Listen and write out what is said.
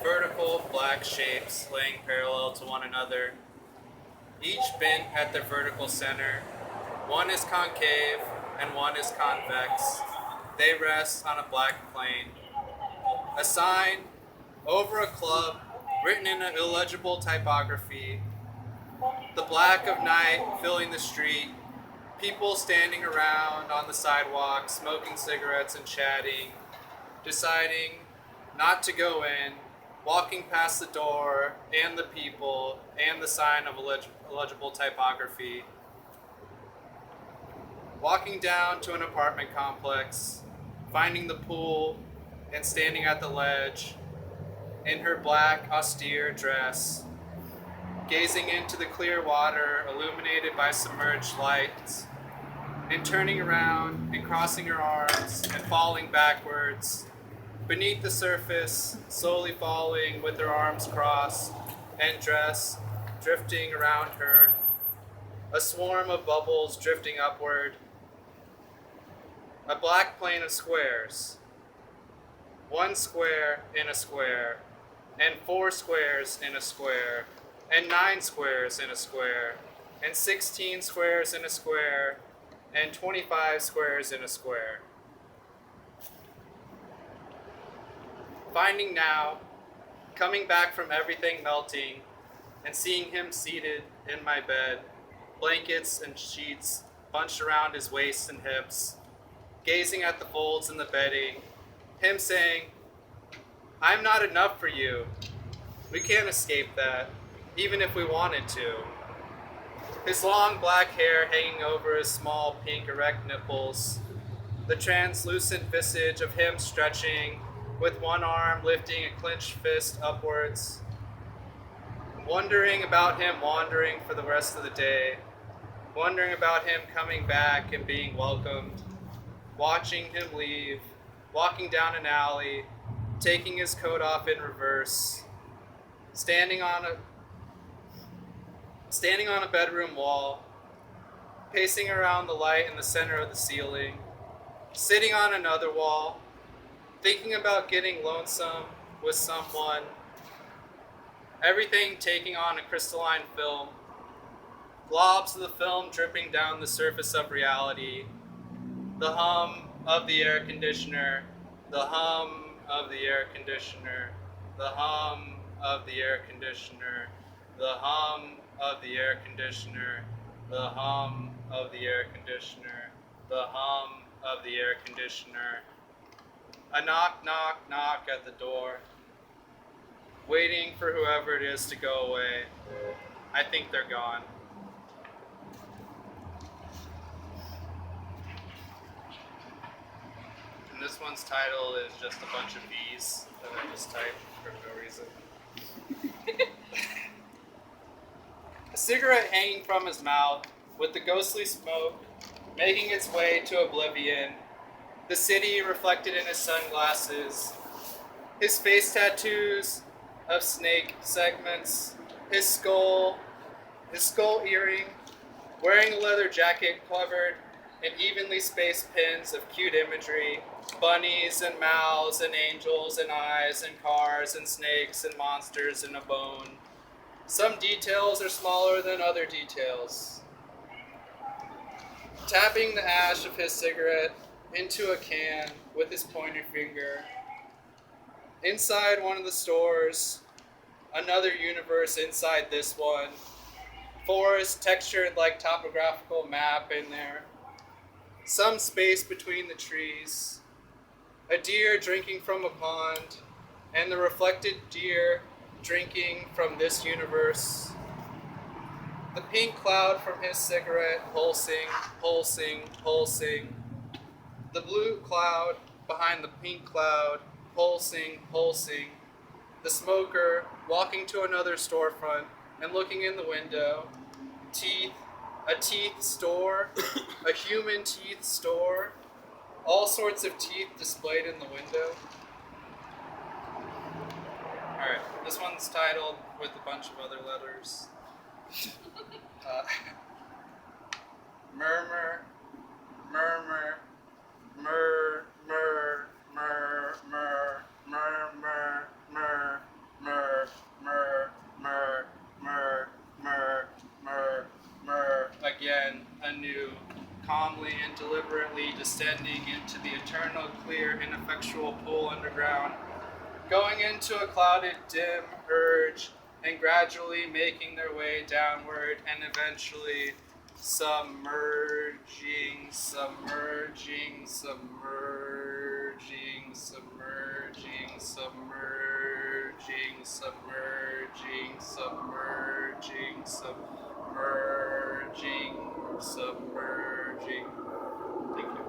vertical black shapes laying parallel to one another, each bent at their vertical center. One is concave and one is convex. They rest on a black plane. A sign over a club written in an illegible typography. The black of night filling the street. People standing around on the sidewalk, smoking cigarettes and chatting, deciding not to go in, walking past the door and the people and the sign of illegible typography, walking down to an apartment complex, finding the pool and standing at the ledge in her black austere dress, gazing into the clear water illuminated by submerged lights, and turning around and crossing her arms and falling backwards beneath the surface, slowly falling with her arms crossed and dress drifting around her, a swarm of bubbles drifting upward, a black plane of squares, one square in a square, and 4 squares in a square, and 9 squares in a square, and 16 squares in a square, and 25 squares in a square. Finding now, coming back from everything melting, and seeing him seated in my bed, blankets and sheets bunched around his waist and hips, gazing at the folds in the bedding, him saying, "I'm not enough for you. We can't escape that, even if we wanted to." His long black hair hanging over his small pink erect nipples, the translucent visage of him stretching, with one arm lifting a clenched fist upwards, wondering about him wandering for the rest of the day, wondering about him coming back and being welcomed, watching him leave, walking down an alley, taking his coat off in reverse, standing on a bedroom wall, pacing around the light in the center of the ceiling, sitting on another wall, thinking about getting lonesome with someone, everything taking on a crystalline film, globs of the film dripping down the surface of reality, the hum of the air conditioner, the hum of the air conditioner, the hum of the air conditioner, the hum of the air conditioner, the hum of the air conditioner, the hum of the air conditioner. A knock, knock, knock at the door, waiting for whoever it is to go away. I think they're gone. And this one's title is just a bunch of V's that I just typed for no reason. A cigarette hanging from his mouth, with the ghostly smoke making its way to oblivion, the city reflected in his sunglasses, his face tattoos of snake segments, his skull earring, wearing a leather jacket covered in evenly spaced pins of cute imagery, bunnies and mouths and angels and eyes and cars and snakes and monsters and a bone. Some details are smaller than other details. Tapping the ash of his cigarette into a can with his pointer finger. Inside one of the stores, another universe inside this one. Forest textured like topographical map in there. Some space between the trees. A deer drinking from a pond, and the reflected deer drinking from this universe. The pink cloud from his cigarette pulsing, pulsing, pulsing. The blue cloud behind the pink cloud, pulsing, pulsing. The smoker walking to another storefront and looking in the window. Teeth, a teeth store, a human teeth store. All sorts of teeth displayed in the window. Alright, this one's titled with a bunch of other letters. Murmur, murmur, mur, mur, mur, mur, murmur, mur, again anew, calmly and deliberately descending into the eternal, clear, ineffectual pool underground, going into a clouded, dim urge, and gradually making their way downward, and eventually submerging, submerging, submerging, submerging, submerging, submerging, submerging, submerging, submerging. Thank you.